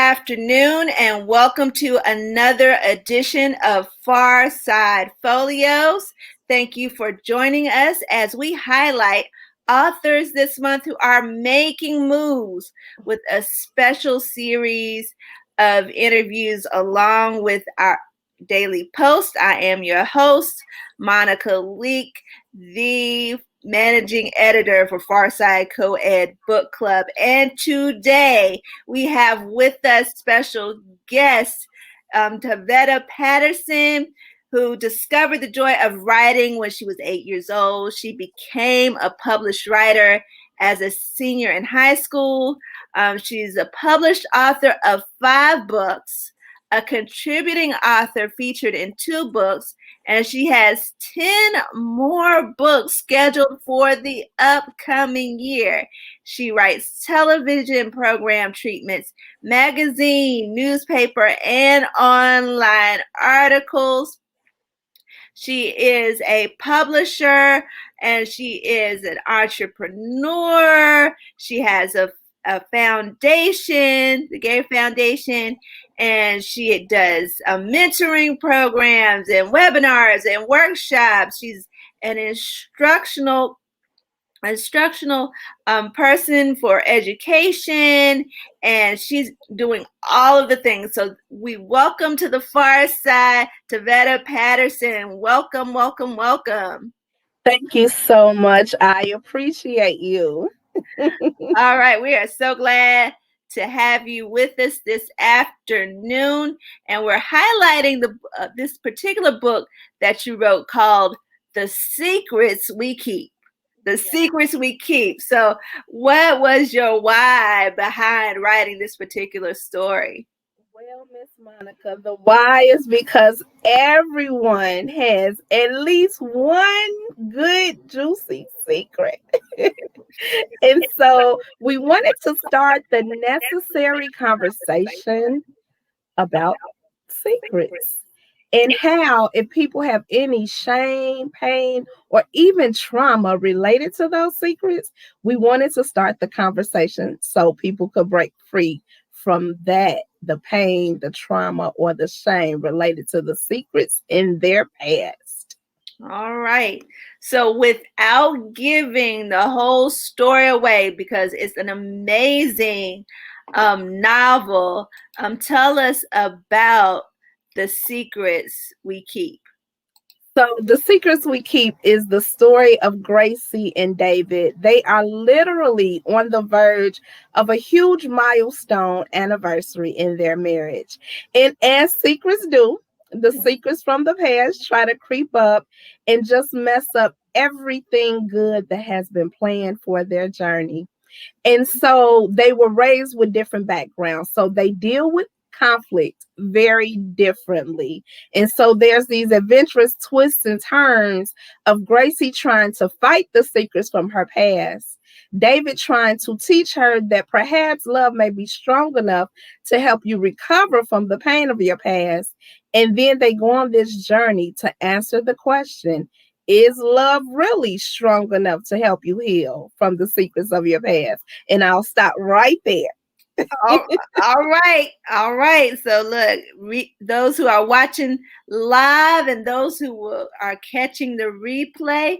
afternoon, and welcome to another edition of PharSide Pholios. Thank you for joining us as we highlight authors this month who are making moves with a special series of interviews along with our daily post. I am your host, Monica Leek, the managing editor for PharSide Co-Ed Book Club. And today we have with us special guest, Tavetta Patterson, who discovered the joy of writing when she was 8 years old. She became a published writer as a senior in high school. She's a published author of 5 books, a contributing author featured in 2 books, and she has 10 more books scheduled for the upcoming year. She writes television program treatments, magazine, newspaper, and online articles. She is a publisher and she is an entrepreneur. She has a foundation, the Gay Foundation, and she does mentoring programs and webinars and workshops. She's an instructional person for education, and she's doing all of the things. So we welcome to the far side, Tavetta Patterson. Welcome, welcome, welcome. Thank you so much. I appreciate you. All right, we are so glad to have you with us this afternoon, and we're highlighting this particular book that you wrote called The Secrets We Keep. The Secrets We Keep. So what was your why behind writing this particular story? Well, Miss Monica, the why is because everyone has at least one good, juicy secret. And so we wanted to start the necessary conversation about secrets. And how, if people have any shame, pain, or even trauma related to those secrets, we wanted to start the conversation so people could break free from that, the pain, the trauma, or the shame related to the secrets in their past. All right. So without giving the whole story away, because it's an amazing novel, tell us about The Secrets We Keep. So The Secrets We Keep is the story of Gracie and David. They are literally on the verge of a huge milestone anniversary in their marriage. And as secrets do, the secrets from the past try to creep up and just mess up everything good that has been planned for their journey. And so they were raised with different backgrounds. So they deal with conflict very differently. And so there's these adventurous twists and turns of Gracie trying to fight the secrets from her past, David trying to teach her that perhaps love may be strong enough to help you recover from the pain of your past. And then they go on this journey to answer the question, is love really strong enough to help you heal from the secrets of your past? And I'll stop right there. All right. So look, those who are watching live and those who are catching the replay,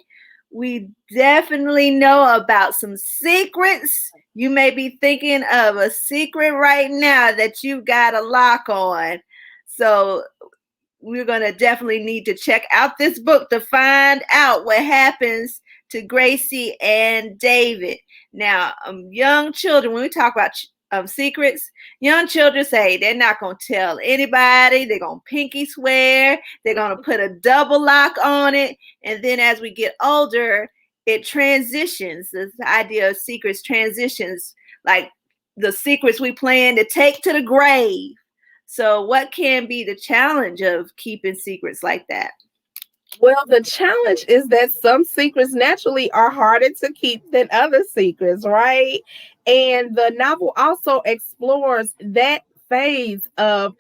we definitely know about some secrets. You may be thinking of a secret right now that you've got a lock on. So we're going to definitely need to check out this book to find out what happens to Gracie and David. Now, young children, when we talk about secrets, young children say they're not going to tell anybody. They're going to pinky swear. They're going to put a double lock on it. And then as we get older, it transitions. This idea of secrets transitions, like the secrets we plan to take to the grave. So what can be the challenge of keeping secrets like that? Well, the challenge is that some secrets naturally are harder to keep than other secrets, right? And the novel also explores that phase of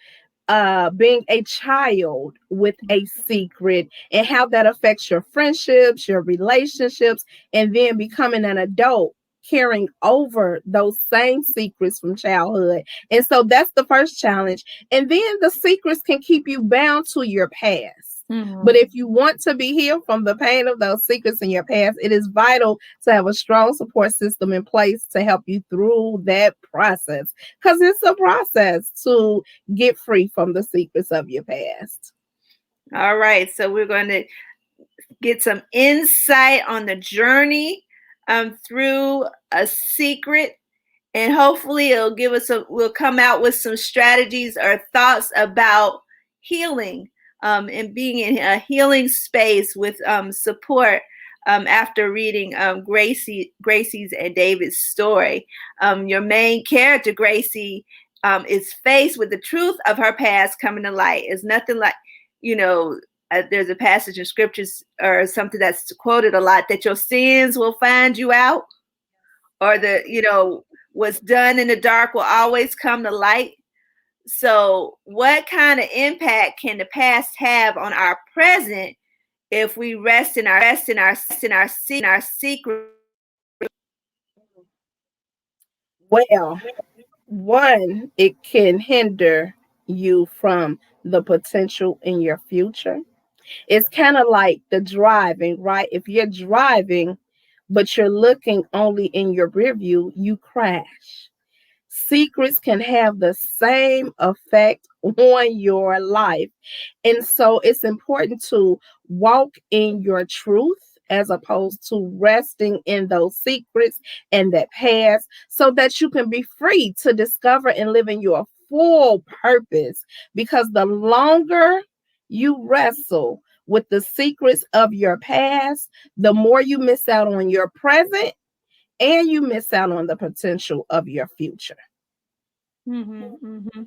being a child with a secret and how that affects your friendships, your relationships, and then becoming an adult carrying over those same secrets from childhood. And so that's the first challenge. And then the secrets can keep you bound to your past. Mm-hmm. But if you want to be healed from the pain of those secrets in your past, it is vital to have a strong support system in place to help you through that process. Because it's a process to get free from the secrets of your past. All right. So we're going to get some insight on the journey through a secret. And hopefully it'll give us we'll come out with some strategies or thoughts about healing and being in a healing space with support after reading Gracie's and David's story. Your main character, Gracie, is faced with the truth of her past coming to light. It's nothing like, there's a passage in scriptures or something that's quoted a lot, that your sins will find you out, or what's done in the dark will always come to light. So what kind of impact can the past have on our present if we rest in our secret? Well, one, it can hinder you from the potential in your future. It's kind of like the driving, right? If you're driving, but you're looking only in your rear view, you crash. Secrets can have the same effect on your life. And so it's important to walk in your truth as opposed to resting in those secrets and that past, so that you can be free to discover and live in your full purpose. Because the longer you wrestle with the secrets of your past, the more you miss out on your present and you miss out on the potential of your future. Mm-hmm, mm-hmm.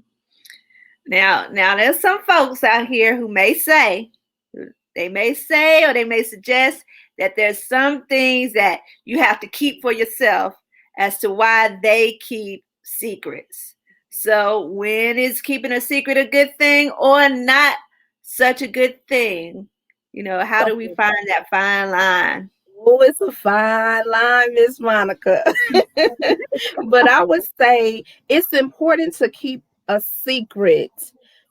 Now, there's some folks out here who may say, or they may suggest that there's some things that you have to keep for yourself as to why they keep secrets. So when is keeping a secret a good thing or not such a good thing? How do we find that fine line? Oh, it's a fine line, Miss Monica. But I would say it's important to keep a secret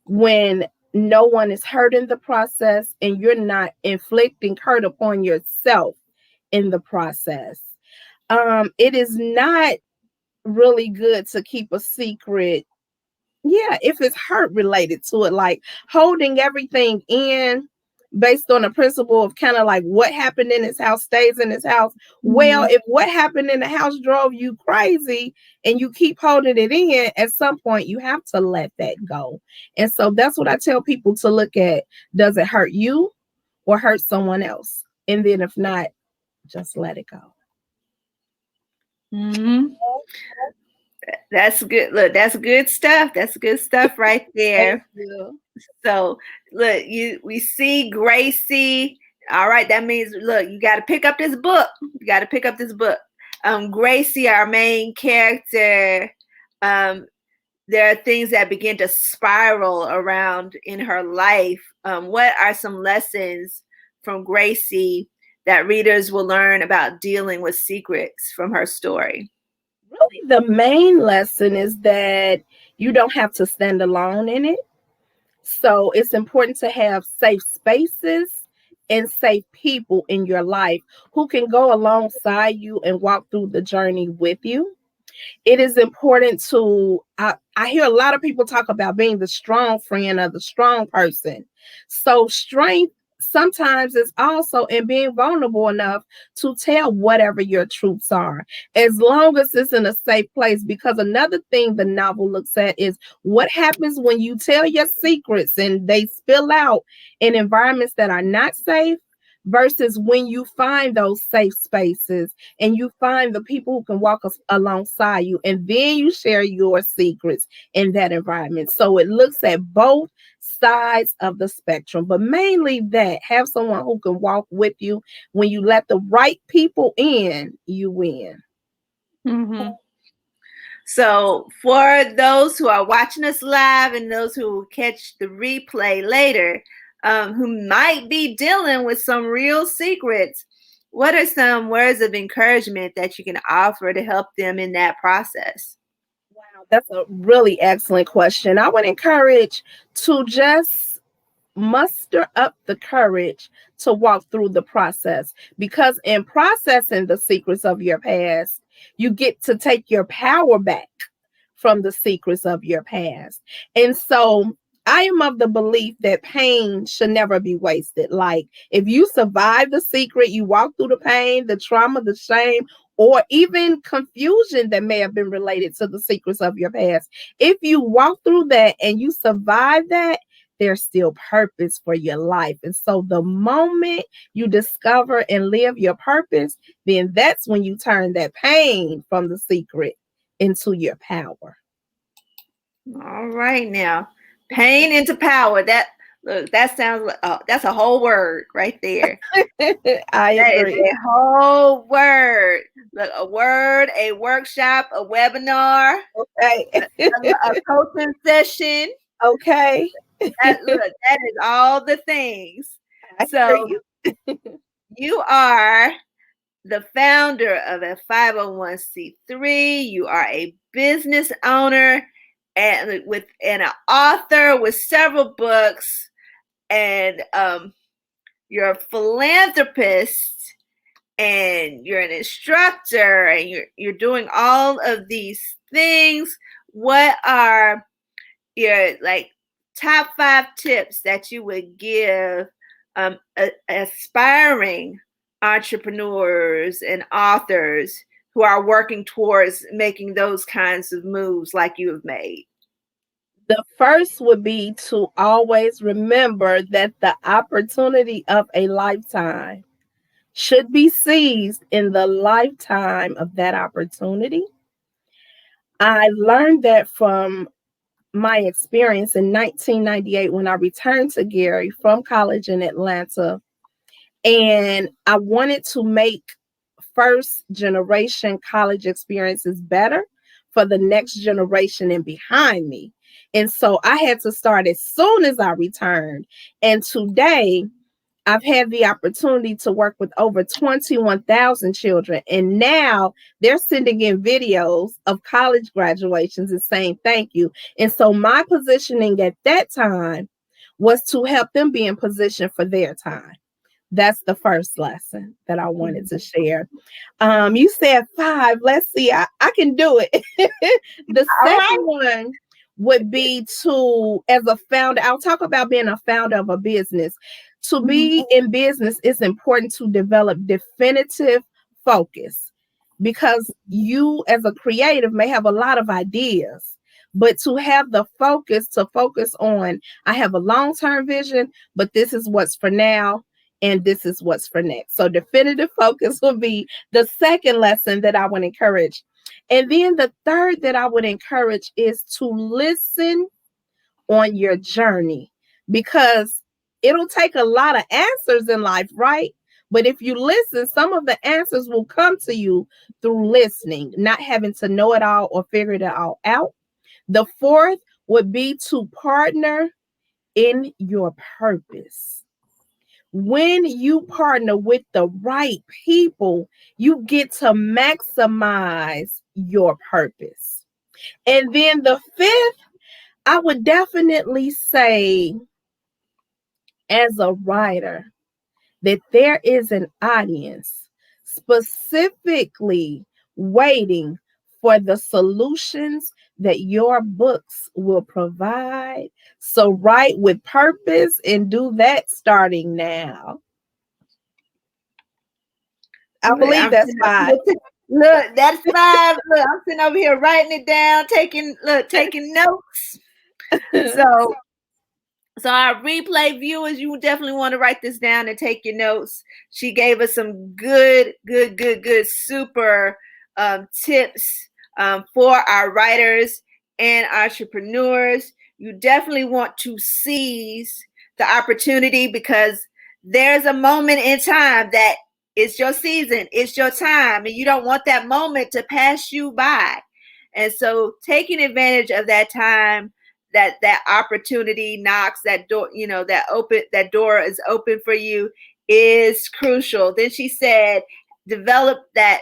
when no one is hurt in the process and you're not inflicting hurt upon yourself in the process. It is not really good to keep a secret, if it's hurt related to it, like holding everything in based on the principle of kind of like what happened in his house stays in his house. Well, if what happened in the house drove you crazy and you keep holding it in, at some point you have to let that go. And so that's what I tell people to look at. Does it hurt you or hurt someone else? And then if not, just let it go. Mm-hmm. That's good. Look, that's good stuff. That's good stuff right there. So look, we see Gracie. All right, that means, look, you got to pick up this book. Gracie, our main character, there are things that begin to spiral around in her life. What are some lessons from Gracie that readers will learn about dealing with secrets from her story? Really, the main lesson is that you don't have to stand alone in it. So it's important to have safe spaces and safe people in your life who can go alongside you and walk through the journey with you. It is important to, I hear a lot of people talk about being the strong friend or the strong person. So strength sometimes is also in being vulnerable enough to tell whatever your truths are, as long as it's in a safe place. Because another thing the novel looks at is what happens when you tell your secrets and they spill out in environments that are not safe, versus when you find those safe spaces and you find the people who can walk alongside you, and then you share your secrets in that environment. So it looks at both sides of the spectrum, but mainly that have someone who can walk with you. When you let the right people in, you win. Mm-hmm. So for those who are watching us live and those who will catch the replay later, who might be dealing with some real secrets, what are some words of encouragement that you can offer to help them in that process? Wow, that's a really excellent question. I would encourage to just muster up the courage to walk through the process, because in processing the secrets of your past, you get to take your power back from the secrets of your past. And so I am of the belief that pain should never be wasted. Like, if you survive the secret, you walk through the pain, the trauma, the shame, or even confusion that may have been related to the secrets of your past. If you walk through that and you survive that, there's still purpose for your life. And so the moment you discover and live your purpose, then that's when you turn that pain from the secret into your power. All right now. Pain into power. That sounds like that's a whole word right there. I That is agree. a whole word. Look, a word, a workshop, a webinar, Okay. a coaching session. Okay. That is all the things. I hear So you. you are the founder of a 501c3. You are a business owner and an author with several books, and you're a philanthropist, and you're an instructor, and you're doing all of these things. What are your top 5 tips that you would give aspiring entrepreneurs and authors who are working towards making those kinds of moves like you have made? The first would be to always remember that the opportunity of a lifetime should be seized in the lifetime of that opportunity. I learned that from my experience in 1998 when I returned to Gary from college in Atlanta, and I wanted to make first generation college experiences better for the next generation and behind me. And so I had to start as soon as I returned. And today, I've had the opportunity to work with over 21,000 children. And now they're sending in videos of college graduations and saying thank you. And so my positioning at that time was to help them be in position for their time. That's the first lesson that I wanted to share. You said 5. Let's see. I can do it. The All right. second one would be to, as a founder, I'll talk about being a founder of a business. To be in business, it's important to develop definitive focus, because you, as a creative, may have a lot of ideas, but to have the focus to focus on, I have a long term vision, but this is what's for now and this is what's for next. So definitive focus will be the second lesson that I would encourage. And then the third that I would encourage is to listen on your journey, because it'll take a lot of answers in life, right? But if you listen, some of the answers will come to you through listening, not having to know it all or figure it all out. The fourth would be to partner in your purpose. When you partner with the right people, you get to maximize your purpose. And then the fifth, I would definitely say, as a writer, that there is an audience specifically waiting for the solutions that your books will provide. So write with purpose and do that starting now. I believe that's 5. Look, that's 5. Look, I'm sitting over here writing it down, taking notes. So our replay viewers, you definitely want to write this down and take your notes. She gave us some good, super tips for our writers and entrepreneurs. You definitely want to seize the opportunity, because there's a moment in time that it's your season, it's your time, and you don't want that moment to pass you by. And so taking advantage of that time, that opportunity knocks, that door, that door is open for you. is crucial. Then she said, develop that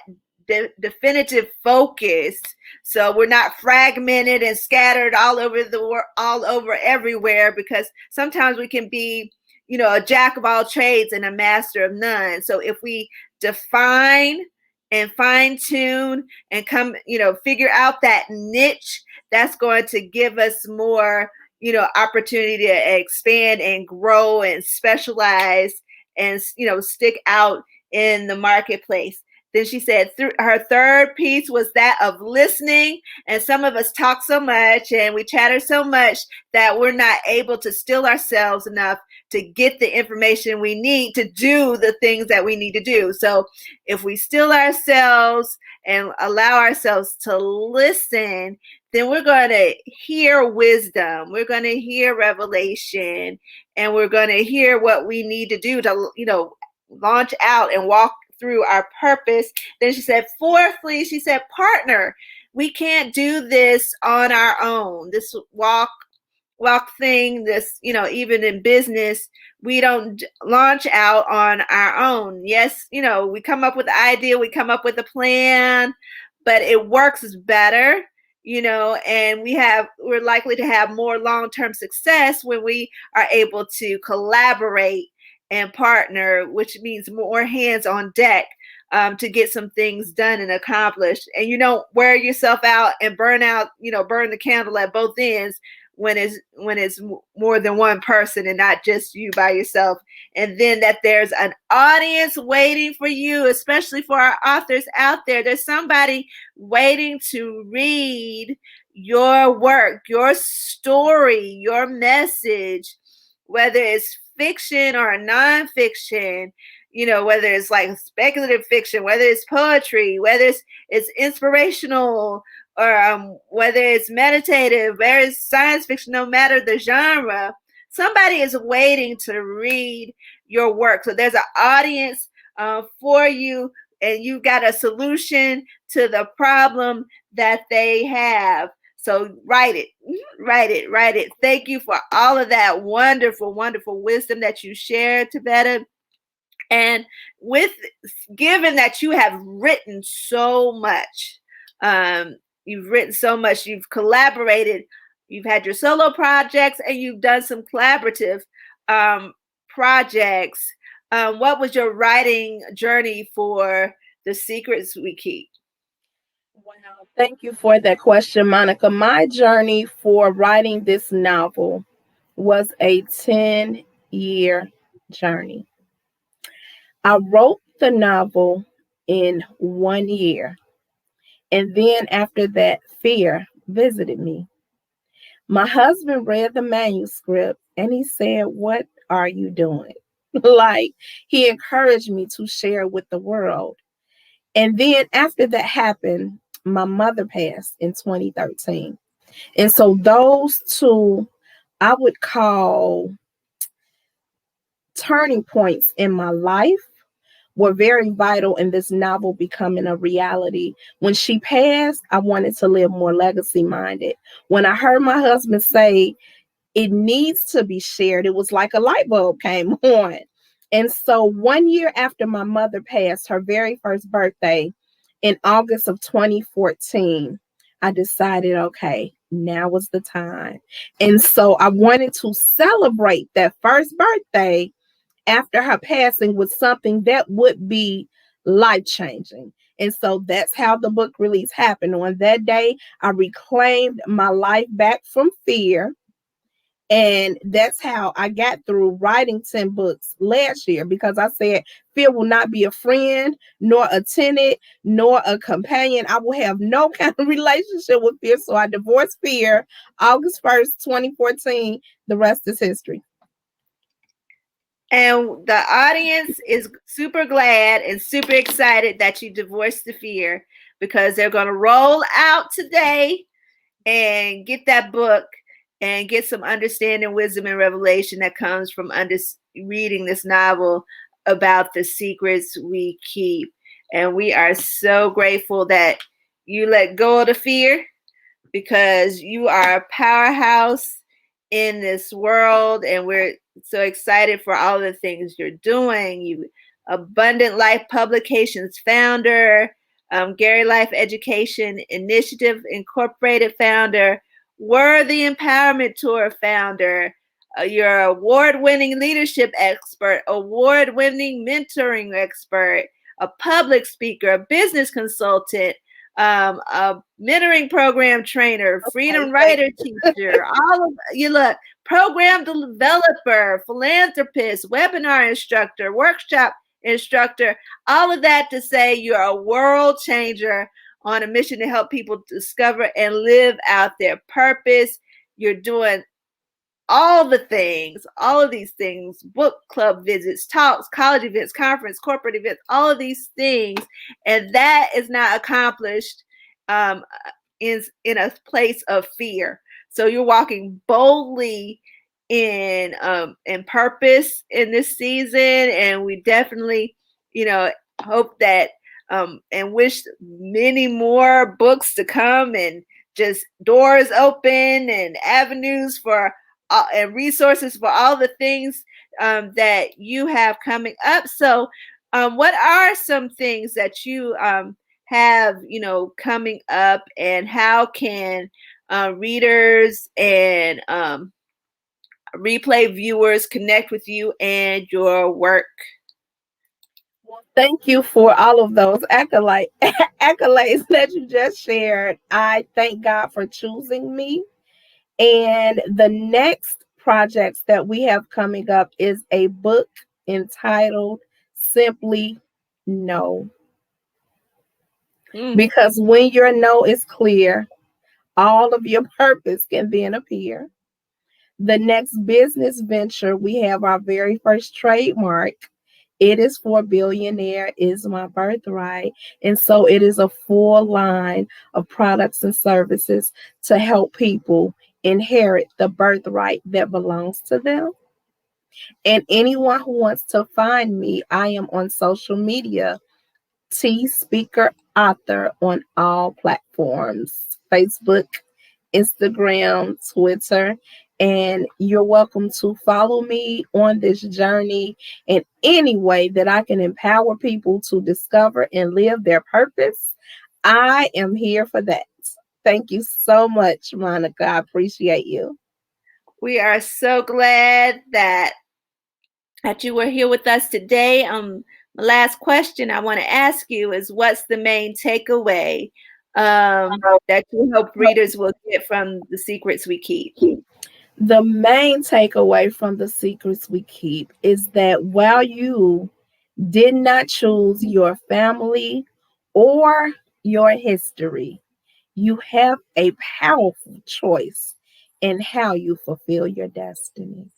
definitive focus, so we're not fragmented and scattered all over the world, all over everywhere, because sometimes we can be, a jack of all trades and a master of none. So if we define and fine tune and figure out that niche, that's going to give us more, opportunity to expand and grow and specialize and, stick out in the marketplace. Then she said her third piece was that of listening. And some of us talk so much and we chatter so much that we're not able to still ourselves enough to get the information we need to do the things that we need to do. So if we still ourselves and allow ourselves to listen, then we're going to hear wisdom. We're going to hear revelation, and we're going to hear what we need to do to, launch out and walk through our purpose. Then she said, fourthly, she said, partner. We can't do this on our own. This walk thing, this, even in business, we don't launch out on our own. Yes, we come up with the idea, we come up with a plan, but it works better, and we're likely to have more long-term success when we are able to collaborate and partner, which means more hands on deck to get some things done and accomplished. And you don't wear yourself out and burn the candle at both ends when it's more than one person and not just you by yourself. And then that there's an audience waiting for you, especially for our authors out there. There's somebody waiting to read your work, your story, your message, whether it's fiction or nonfiction, whether it's like speculative fiction, whether it's poetry, whether it's inspirational, or whether it's meditative, whether it's science fiction, no matter the genre, somebody is waiting to read your work. So there's an audience for you, and you got a solution to the problem that they have. So write it. Thank you for all of that wonderful, wonderful wisdom that you shared, Tavetta. And given that you have written so much, you've collaborated, you've had your solo projects, and you've done some collaborative projects. What was your writing journey for The Secrets We Keep? Wow, thank you for that question, Monica. My journey for writing this novel was a 10-year journey. I wrote the novel in 1 year. And then after that, fear visited me. My husband read the manuscript and he said, "What are you doing?" Like, he encouraged me to share with the world. And then after that happened, my mother passed in 2013. And so those two, I would call turning points in my life, were very vital in this novel becoming a reality. When she passed, I wanted to live more legacy minded. When I heard my husband say it needs to be shared, it was like a light bulb came on. And so 1 year after my mother passed, her very first birthday in August of 2014, I decided, okay, now was the time. And so I wanted to celebrate that first birthday after her passing with something that would be life-changing. And so that's how the book release happened. On that day, I reclaimed my life back from fear. And that's how I got through writing 10 books last year, because I said, fear will not be a friend, nor a tenant, nor a companion. I will have no kind of relationship with fear. So I divorced fear August 1st, 2014. The rest is history. And the audience is super glad and super excited that you divorced the fear, because they're going to roll out today and get that book and get some understanding, wisdom, and revelation that comes from reading this novel about the secrets we keep. And we are so grateful that you let go of the fear, because you are a powerhouse in this world, and we're So excited for all the things you're doing. You Abundant Life Publications founder, Gary Life Education Initiative Incorporated founder, Worthy Empowerment Tour founder. You're award-winning leadership expert, award-winning mentoring expert, a public speaker, a business consultant, a mentoring program trainer, freedom writer teacher, all of you look, program developer, philanthropist, webinar instructor, workshop instructor, all of that to say you're a world changer on a mission to help people discover and live out their purpose. You're doing all the things, all of these things, book club visits, talks, college events, conference, corporate events, all of these things. And that is not accomplished um, in a place of fear. So you're walking boldly in purpose in this season. And we definitely, hope that and wish many more books to come and just doors open and avenues for and resources for all the things that you have coming up. So, what are some things that you have, coming up, and how can readers and replay viewers connect with you and your work? Well, thank you for all of those accolades that you just shared. I thank God for choosing me. And the next projects that we have coming up is a book entitled Simply No. Because when your no is clear, all of your purpose can then appear. The next business venture, we have our very first trademark. It is for Billionaire is My Birthright. And so it is a full line of products and services to help people inherit the birthright that belongs to them. And anyone who wants to find me, I am on social media, T Speaker Author on all platforms, Facebook, Instagram, Twitter, and you're welcome to follow me on this journey in any way that I can empower people to discover and live their purpose. I am here for that. Thank you so much, Monica. I appreciate you. We are so glad that you were here with us today. My last question I want to ask you is, what's the main takeaway that you hope readers will get from The Secrets We Keep? The main takeaway from The Secrets We Keep is that while you did not choose your family or your history, you have a powerful choice in how you fulfill your destiny.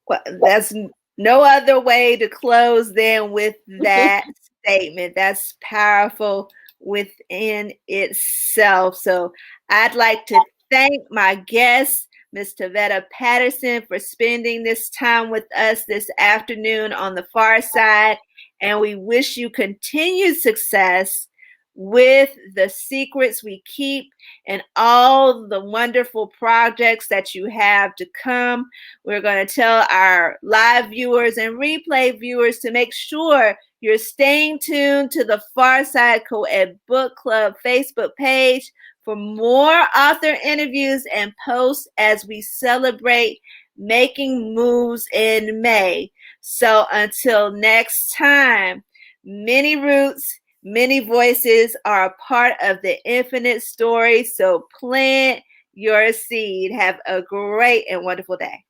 Well, that's no other way to close than with that statement. That's powerful within itself. So I'd like to thank my guest, Ms. Tavetta Patterson, for spending this time with us this afternoon on the Far Side. And we wish you continued success with The Secrets We Keep and all the wonderful projects that you have to come. We're going to tell our live viewers and replay viewers to make sure you're staying tuned to the Farside Co-Ed Book Club Facebook page for more author interviews and posts as we celebrate making moves in May. So until next time, many roots, many voices are a part of the infinite story. So plant your seed. Have a great and wonderful day.